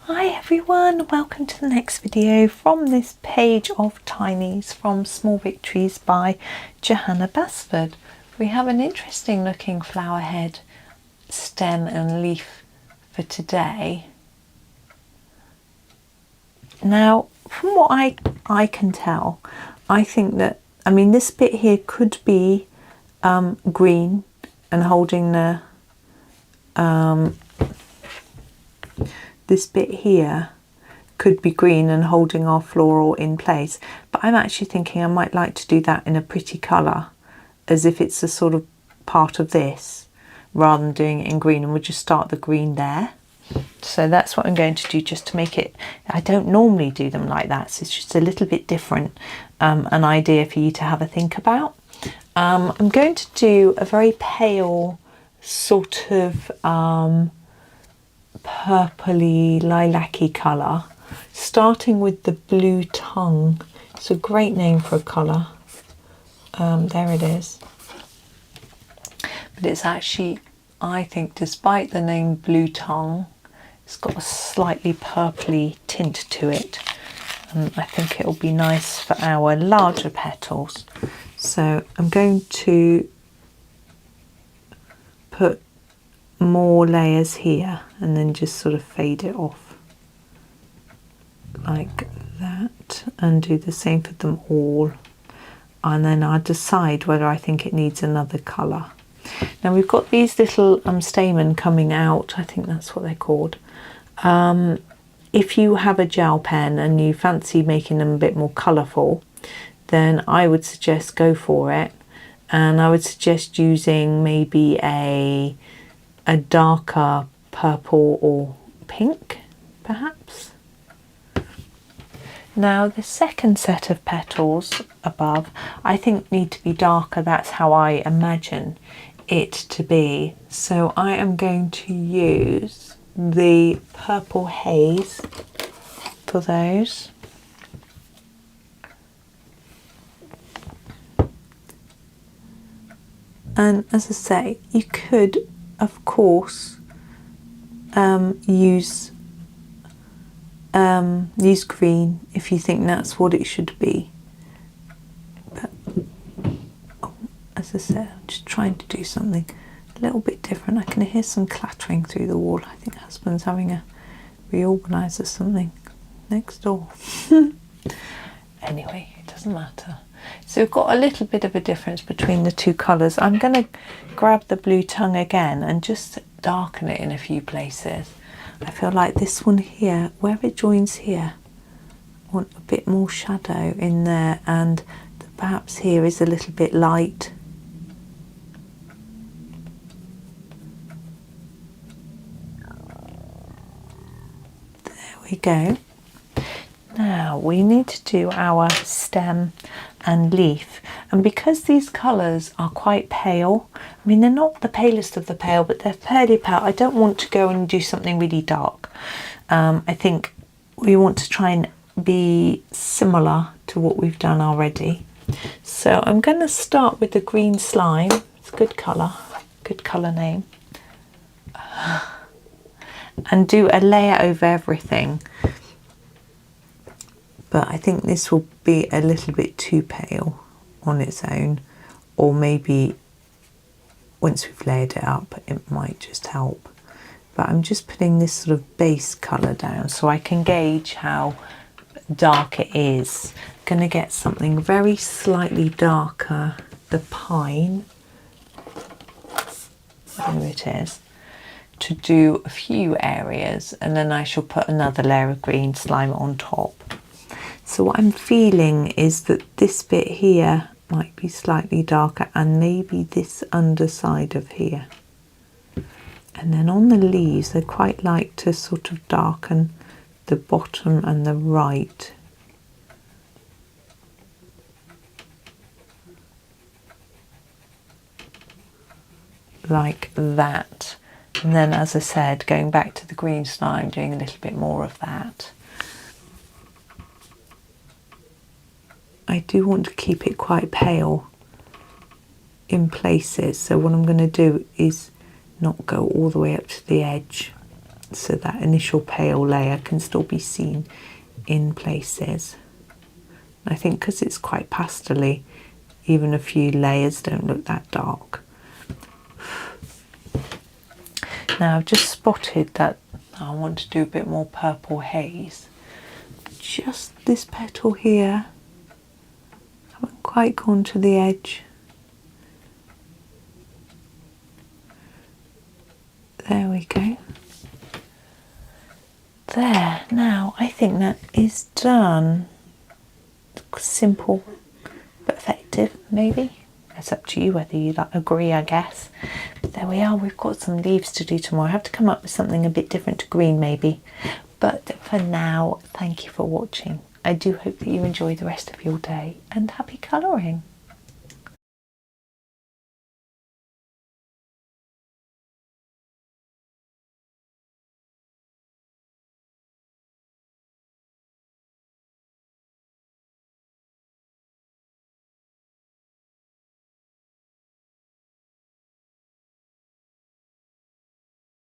Hi everyone, welcome to the next video from this page of Tinies from Small Victories by Johanna Basford. We have an interesting looking flower head, stem and leaf for today. Now, from what I can tell, I think that, this bit here could be green and holding the this bit here could be green and holding our floral in place, but I'm actually thinking I might like to do that in a pretty colour, as if it's a sort of part of this, rather than doing it in green, and we'll just start the green there. So that's what I'm going to do, just to make it, I don't normally do them like that, so it's just a little bit different, an idea for you to have a think about. I'm going to do a very pale sort of purpley lilac-y colour, starting with the blue tongue. It's a great name for a colour. There it is. But it's actually, I think, despite the name blue tongue, it's got a slightly purpley tint to it. I think it'll be nice for our larger petals. So I'm going to put more layers here and then just sort of fade it off like that, and do the same for them all, and then I'll decide whether I think it needs another colour. Now we've got these little stamen coming out, I think that's what they're called. If you have a gel pen and you fancy making them a bit more colourful, then I would suggest go for it, and I would suggest using maybe a darker purple or pink, perhaps. Now the second set of petals above, I think need to be darker. That's how I imagine it to be. So I am going to use the purple haze for those. And as I say, you could, of course, use green if you think that's what it should be. But as I said, I'm just trying to do something a little bit different. I can hear some clattering through the wall. I think husband's having a reorganise or something next door. Anyway, it doesn't matter. So we've got a little bit of a difference between the two colours. I'm going to grab the blue tongue again and just darken it in a few places. I feel like this one here, where it joins here, I want a bit more shadow in there, and perhaps here is a little bit light. There we go. Now we need to do our stem and leaf, and because these colours are quite pale, they're not the palest of the pale, but they're fairly pale, I don't want to go and do something really dark. I think we want to try and be similar to what we've done already. So I'm going to start with the green slime. It's a good colour name, and do a layer over everything. But I think this will be a little bit too pale on its own, or maybe once we've layered it up it might just help. But I'm just putting this sort of base colour down so I can gauge how dark it is. I'm going to get something very slightly darker, the pine, there it is, to do a few areas, and then I shall put another layer of green slime on top. So what I'm feeling is that this bit here might be slightly darker, and maybe this underside of here. And then on the leaves, I quite like to sort of darken the bottom and the right. Like that. And then, as I said, going back to the green slime, doing a little bit more of that. I do want to keep it quite pale in places, so what I'm going to do is not go all the way up to the edge. so that initial pale layer can still be seen in places. I think because it's quite pastel-y, even a few layers don't look that dark. Now I've just spotted that I want to do a bit more purple haze. Just this petal here, I haven't quite gone to the edge. There we go. There, now I think that is done. Simple but effective, maybe. It's up to you whether you agree, I guess. But there we are, we've got some leaves to do tomorrow. I have to come up with something a bit different to green maybe. But for now, thank you for watching. I do hope that you enjoy the rest of your day and happy colouring.